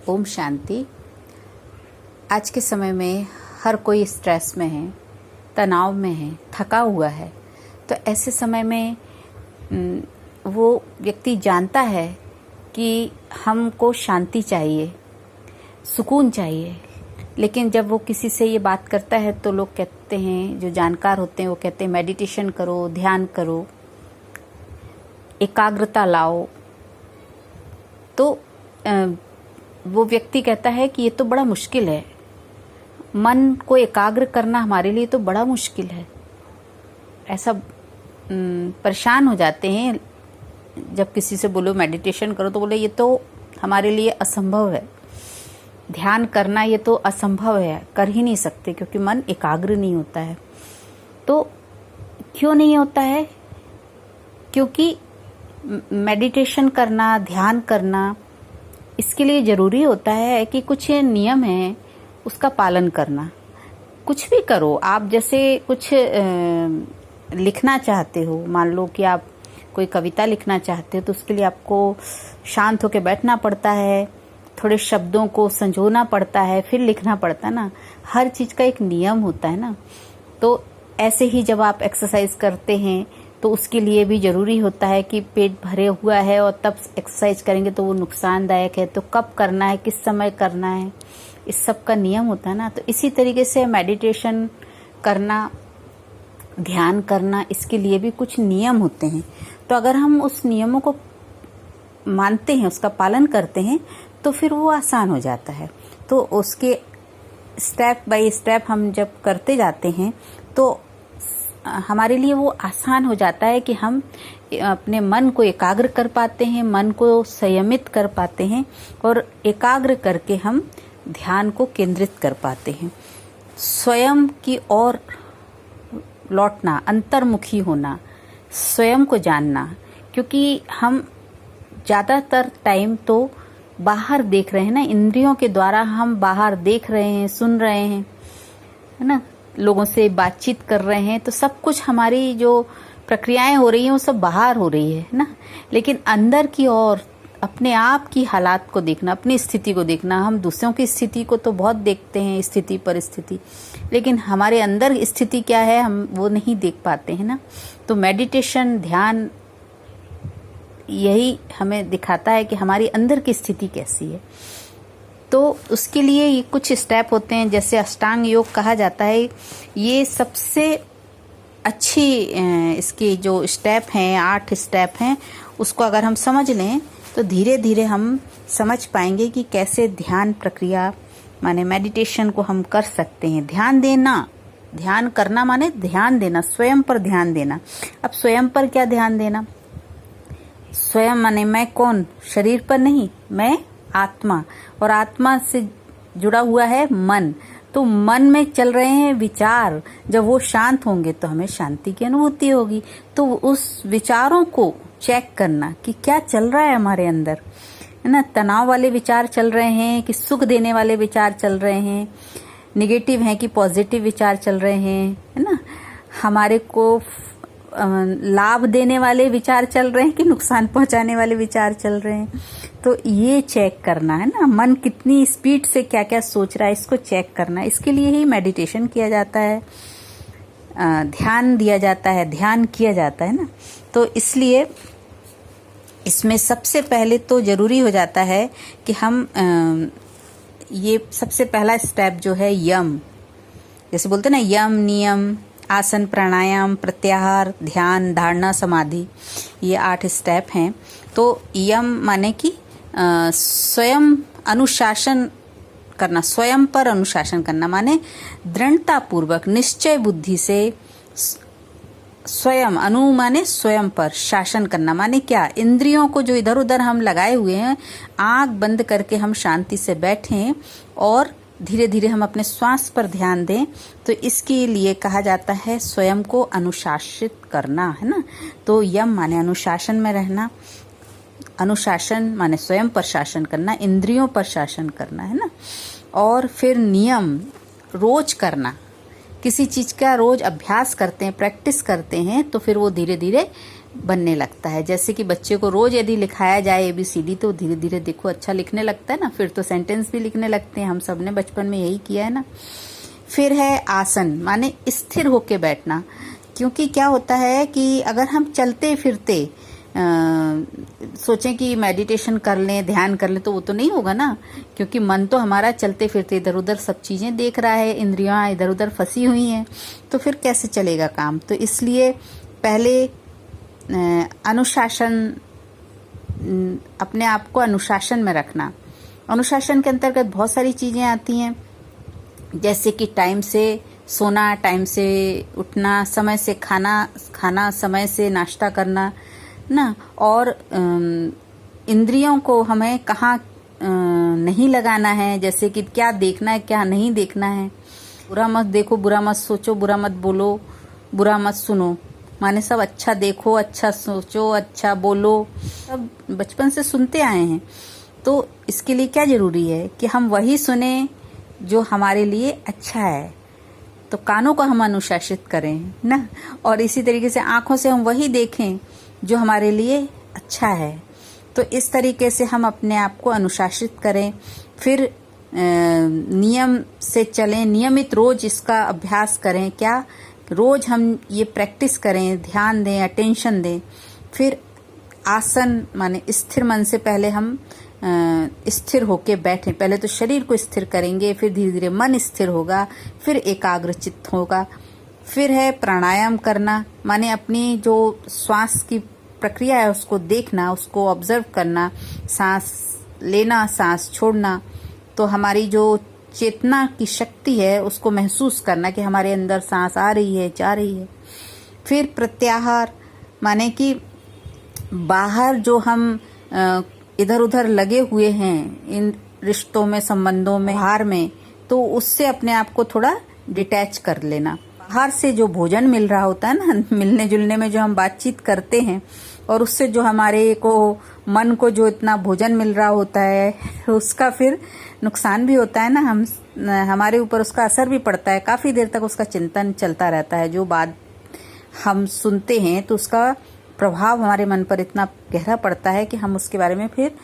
ओम शांति। आज के समय में हर कोई स्ट्रेस में है, तनाव में है, थका हुआ है। तो ऐसे समय में वो व्यक्ति जानता है कि हमको शांति चाहिए, सुकून चाहिए, लेकिन जब वो किसी से ये बात करता है तो लोग कहते हैं, जो जानकार होते हैं वो कहते हैं मेडिटेशन करो, ध्यान करो, एकाग्रता लाओ। तो वो व्यक्ति कहता है कि ये तो बड़ा मुश्किल है, मन को एकाग्र करना हमारे लिए तो बड़ा मुश्किल है। ऐसा परेशान हो जाते हैं जब किसी से बोलो मेडिटेशन करो तो बोले ये तो हमारे लिए असंभव है, ध्यान करना ये तो असंभव है, कर ही नहीं सकते क्योंकि मन एकाग्र नहीं होता है। तो क्यों नहीं होता है? क्योंकि मेडिटेशन करना, ध्यान करना, इसके लिए जरूरी होता है कि कुछ नियम है उसका पालन करना। कुछ भी करो आप, जैसे कुछ लिखना चाहते हो, मान लो कि आप कोई कविता लिखना चाहते हो तो उसके लिए आपको शांत होकर बैठना पड़ता है, थोड़े शब्दों को संजोना पड़ता है, फिर लिखना पड़ता है ना। हर चीज का एक नियम होता है ना। तो ऐसे ही जब आप एक्सरसाइज करते हैं तो उसके लिए भी जरूरी होता है कि पेट भरे हुआ है और तब एक्सरसाइज करेंगे तो वो नुकसानदायक है। तो कब करना है, किस समय करना है, इस सब का नियम होता है ना। तो इसी तरीके से मेडिटेशन करना, ध्यान करना, इसके लिए भी कुछ नियम होते हैं। तो अगर हम उस नियमों को मानते हैं, उसका पालन करते हैं, तो फिर वो आसान हो जाता है। तो उसके स्टेप बाय स्टेप हम जब करते जाते हैं तो हमारे लिए वो आसान हो जाता है कि हम अपने मन को एकाग्र कर पाते हैं, मन को संयमित कर पाते हैं और एकाग्र करके हम ध्यान को केंद्रित कर पाते हैं। स्वयं की ओर लौटना, अंतर्मुखी होना, स्वयं को जानना। क्योंकि हम ज्यादातर टाइम तो बाहर देख रहे हैं ना, इंद्रियों के द्वारा हम बाहर देख रहे हैं, सुन रहे हैं, है ना, लोगों से बातचीत कर रहे हैं। तो सब कुछ हमारी जो प्रक्रियाएं हो रही हैं वो सब बाहर हो रही है ना। लेकिन अंदर की ओर अपने आप की हालात को देखना, अपनी स्थिति को देखना। हम दूसरों की स्थिति को तो बहुत देखते हैं, स्थिति परिस्थिति, लेकिन हमारे अंदर स्थिति क्या है हम वो नहीं देख पाते हैं ना। तो मेडिटेशन, ध्यान यही हमें दिखाता है कि हमारी अंदर की स्थिति कैसी है। तो उसके लिए ये कुछ स्टेप होते हैं, जैसे अष्टांग योग कहा जाता है। ये सबसे अच्छी इसकी जो स्टेप हैं, 8 स्टेप हैं, उसको अगर हम समझ लें तो धीरे धीरे हम समझ पाएंगे कि कैसे ध्यान प्रक्रिया माने मेडिटेशन को हम कर सकते हैं। ध्यान देना, ध्यान करना माने ध्यान देना, स्वयं पर ध्यान देना। अब स्वयं पर क्या ध्यान देना? स्वयं माने मैं कौन? शरीर पर नहीं, मैं आत्मा, और आत्मा से जुड़ा हुआ है मन। तो मन में चल रहे हैं विचार, जब वो शांत होंगे तो हमें शांति की अनुभूति होगी। तो उस विचारों को चेक करना कि क्या चल रहा है हमारे अंदर, है ना। तनाव वाले विचार चल रहे हैं कि सुख देने वाले विचार चल रहे हैं, निगेटिव हैं कि पॉजिटिव विचार चल रहे हैं, है ना। हमारे को लाभ देने वाले विचार चल रहे हैं कि नुकसान पहुंचाने वाले विचार चल रहे हैं। तो ये चेक करना है ना, मन कितनी स्पीड से क्या क्या सोच रहा है, इसको चेक करना। इसके लिए ही मेडिटेशन किया जाता है, ध्यान दिया जाता है, ध्यान किया जाता है ना। तो इसलिए इसमें सबसे पहले तो जरूरी हो जाता है कि हम ये सबसे पहला स्टेप जो है यम, जैसे बोलते हैं ना, यम, नियम, आसन, प्राणायाम, प्रत्याहार, ध्यान, धारणा, समाधि, ये 8 स्टेप हैं। तो यम माने कि स्वयं अनुशासन करना, स्वयं पर अनुशासन करना माने दृढ़ता पूर्वक, निश्चय बुद्धि से स्वयं, अनु माने स्वयं पर, शासन करना माने क्या? इंद्रियों को जो इधर उधर हम लगाए हुए हैं, आंख बंद करके हम शांति से बैठें और धीरे धीरे हम अपने श्वास पर ध्यान दें। तो इसके लिए कहा जाता है स्वयं को अनुशासित करना, है ना। तो यम माने अनुशासन में रहना, अनुशासन माने स्वयं पर शासन करना, इंद्रियों पर शासन करना, है ना। और फिर नियम रोज करना, किसी चीज का रोज अभ्यास करते हैं, प्रैक्टिस करते हैं तो फिर वो धीरे धीरे बनने लगता है। जैसे कि बच्चे को रोज यदि लिखाया जाए ABCD तो धीरे धीरे देखो अच्छा लिखने लगता है ना, फिर तो सेंटेंस भी लिखने लगते हैं। हम सब ने बचपन में यही किया है ना। फिर है आसन, माने स्थिर होके बैठना। क्योंकि क्या होता है कि अगर हम चलते फिरते सोचें कि मेडिटेशन कर लें, ध्यान कर लें, तो वो तो नहीं होगा ना, क्योंकि मन तो हमारा चलते फिरते इधर उधर सब चीजें देख रहा है, इंद्रियां इधर उधर फंसी हुई हैं, तो फिर कैसे चलेगा काम। तो इसलिए पहले अनुशासन, अपने आप को अनुशासन में रखना। अनुशासन के अंतर्गत बहुत सारी चीजें आती हैं, जैसे कि टाइम से सोना, टाइम से उठना, समय से खाना, समय से नाश्ता करना ना, और इंद्रियों को हमें कहाँ नहीं लगाना है, जैसे कि क्या देखना है क्या नहीं देखना है। बुरा मत देखो, बुरा मत सोचो, बुरा मत बोलो, बुरा मत सुनो, माने सब अच्छा देखो, अच्छा सोचो, अच्छा बोलो, सब बचपन से सुनते आए हैं। तो इसके लिए क्या जरूरी है कि हम वही सुने जो हमारे लिए अच्छा है। तो कानों को हम अनुशासित करें ना, और इसी तरीके से आंखों से हम वही देखें जो हमारे लिए अच्छा है। तो इस तरीके से हम अपने आप को अनुशासित करें। फिर नियम से चलें, नियमित रोज इसका अभ्यास करें। क्या रोज हम ये प्रैक्टिस करें, ध्यान दें, अटेंशन दें। फिर आसन माने स्थिर मन से पहले हम स्थिर होके बैठें। पहले तो शरीर को स्थिर करेंगे, फिर धीरे धीरे मन स्थिर होगा, फिर एकाग्र चित्त होगा। फिर है प्राणायाम करना, माने अपनी जो श्वास की प्रक्रिया है उसको देखना, उसको ऑब्जर्व करना, सांस लेना, सांस छोड़ना। तो हमारी जो चेतना की शक्ति है उसको महसूस करना कि हमारे अंदर सांस आ रही है, जा रही है। फिर प्रत्याहार, माने कि बाहर जो हम इधर उधर लगे हुए हैं इन रिश्तों में, संबंधों में, हार में, तो उससे अपने आप को थोड़ा डिटैच कर लेना। बाहर से जो भोजन मिल रहा होता है ना, मिलने जुलने में जो हम बातचीत करते हैं, और उससे जो हमारे को मन को जो इतना भोजन मिल रहा होता है, उसका फिर नुकसान भी होता है ना, हमारे ऊपर उसका असर भी पड़ता है। काफी देर तक उसका चिंतन चलता रहता है। जो बात हम सुनते हैं तो उसका प्रभाव हमारे मन पर इतना गहरा पड़ता है कि हम उसके बारे में फिर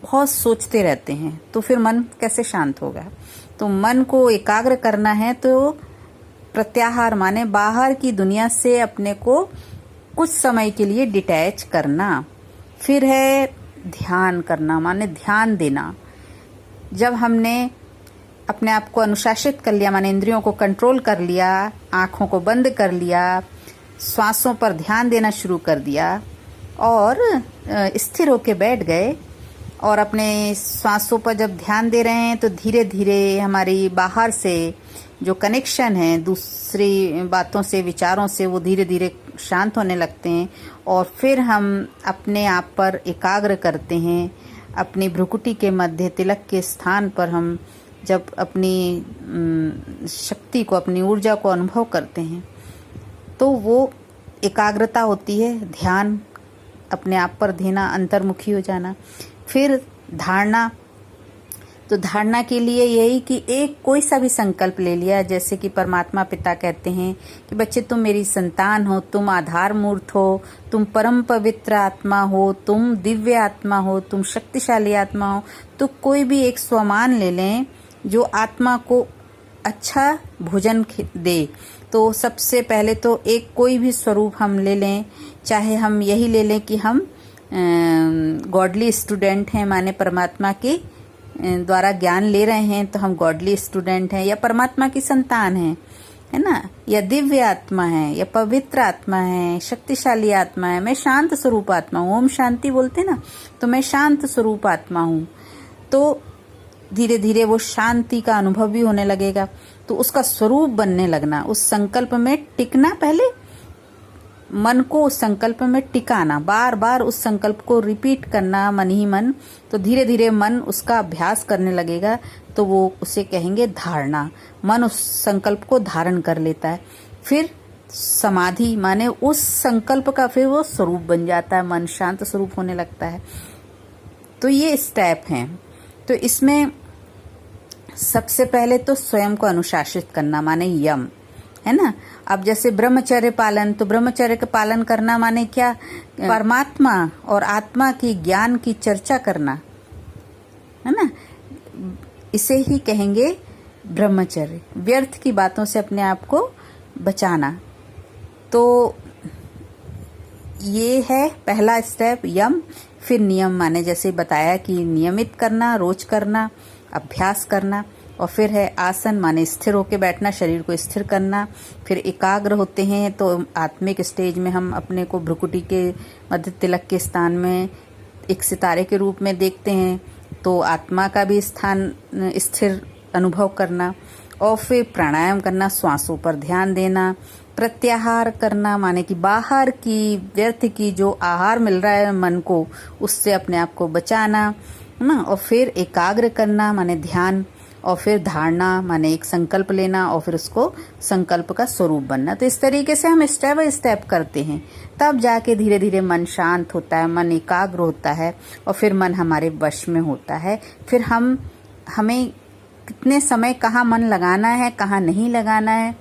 बहुत सोचते रहते हैं। तो फिर मन कैसे शांत होगा। तो मन को एकाग्र करना है तो प्रत्याहार माने बाहर की दुनिया से अपने को कुछ समय के लिए डिटैच करना। फिर है ध्यान करना, माने ध्यान देना। जब हमने अपने आप को अनुशासित कर लिया, माने इंद्रियों को कंट्रोल कर लिया, आंखों को बंद कर लिया, श्वासों पर ध्यान देना शुरू कर दिया और स्थिर होके बैठ गए, और अपने श्वासों पर जब ध्यान दे रहे हैं तो धीरे धीरे हमारी बाहर से जो कनेक्शन है दूसरी बातों से, विचारों से, वो धीरे धीरे शांत होने लगते हैं। और फिर हम अपने आप पर एकाग्र करते हैं। अपनी भ्रुकुटी के मध्य तिलक के स्थान पर हम जब अपनी शक्ति को, अपनी ऊर्जा को अनुभव करते हैं तो वो एकाग्रता होती है, ध्यान अपने आप पर देना, अंतर्मुखी हो जाना। फिर धारणा, तो धारणा के लिए यही कि एक कोई सा भी संकल्प ले लिया, जैसे कि परमात्मा पिता कहते हैं कि बच्चे तुम मेरी संतान हो, तुम आधार मूर्त हो, तुम परम पवित्र आत्मा हो, तुम दिव्य आत्मा हो, तुम शक्तिशाली आत्मा हो। तो कोई भी एक स्वमान ले लें जो आत्मा को अच्छा भोजन दे। तो सबसे पहले तो एक कोई भी स्वरूप हम ले लें, चाहे हम यही ले लें कि हम गॉडली स्टूडेंट हैं, माने परमात्मा के द्वारा ज्ञान ले रहे हैं, तो हम गॉडली स्टूडेंट हैं, या परमात्मा की संतान हैं, है ना, या दिव्य आत्मा है, या पवित्र आत्मा है, शक्तिशाली आत्मा है, मैं शांत स्वरूप आत्मा हूँ। ओम शांति बोलते ना, तो मैं शांत स्वरूप आत्मा हूँ। तो धीरे धीरे वो शांति का अनुभव भी होने लगेगा। तो उसका स्वरूप बनने लगना, उस संकल्प में टिकना, पहले मन को उस संकल्प में टिकाना, बार बार उस संकल्प को रिपीट करना मन ही मन। तो धीरे धीरे मन उसका अभ्यास करने लगेगा, तो वो उसे कहेंगे धारणा। मन उस संकल्प को धारण कर लेता है। फिर समाधि, माने उस संकल्प का फिर वो स्वरूप बन जाता है, मन शांत स्वरूप होने लगता है। तो ये स्टेप हैं। तो इसमें सबसे पहले तो स्वयं को अनुशासित करना, माने यम, है ना। अब जैसे ब्रह्मचर्य पालन, तो ब्रह्मचर्य का पालन करना माने क्या, परमात्मा और आत्मा की ज्ञान की चर्चा करना, है ना, इसे ही कहेंगे ब्रह्मचर्य। व्यर्थ की बातों से अपने आप को बचाना। तो ये है पहला स्टेप, यम। फिर नियम माने जैसे बताया कि नियमित करना, रोज करना, अभ्यास करना। और फिर है आसन माने स्थिर होके बैठना, शरीर को स्थिर करना। फिर एकाग्र होते हैं तो आत्मिक स्टेज में हम अपने को भ्रुकुटी के मध्य तिलक के स्थान में एक सितारे के रूप में देखते हैं, तो आत्मा का भी स्थान स्थिर अनुभव करना। और फिर प्राणायाम करना, श्वासों पर ध्यान देना। प्रत्याहार करना माने कि बाहर की व्यर्थ की जो आहार मिल रहा है मन को, उससे अपने आप को बचाना, है ना। और फिर एकाग्र करना माने ध्यान। और फिर धारणा माने एक संकल्प लेना और फिर उसको संकल्प का स्वरूप बनना। तो इस तरीके से हम स्टेप बाय स्टेप करते हैं, तब जाके धीरे धीरे मन शांत होता है, मन एकाग्र होता है और फिर मन हमारे वश में होता है। फिर हमें कितने समय कहाँ मन लगाना है, कहाँ नहीं लगाना है,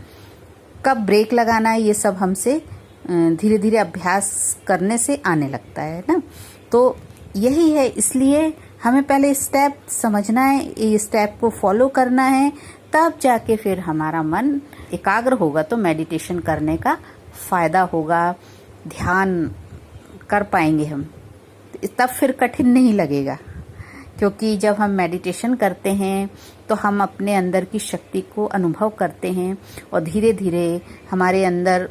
कब ब्रेक लगाना है, ये सब हमसे धीरे धीरे अभ्यास करने से आने लगता है ना। तो यही है, इसलिए हमें पहले स्टेप समझना है, ये स्टेप को फॉलो करना है, तब जाके फिर हमारा मन एकाग्र होगा तो मेडिटेशन करने का फायदा होगा, ध्यान कर पाएंगे हम, तब फिर कठिन नहीं लगेगा। क्योंकि जब हम मेडिटेशन करते हैं तो हम अपने अंदर की शक्ति को अनुभव करते हैं और धीरे धीरे हमारे अंदर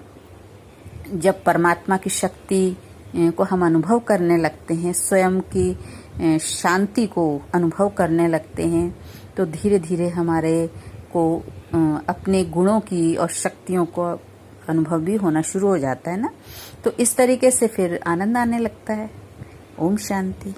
जब परमात्मा की शक्ति को हम अनुभव करने लगते हैं, स्वयं की शांति को अनुभव करने लगते हैं, तो धीरे धीरे हमारे को अपने गुणों की और शक्तियों को अनुभव भी होना शुरू हो जाता है ना। तो इस तरीके से फिर आनंद आने लगता है। ओम शांति।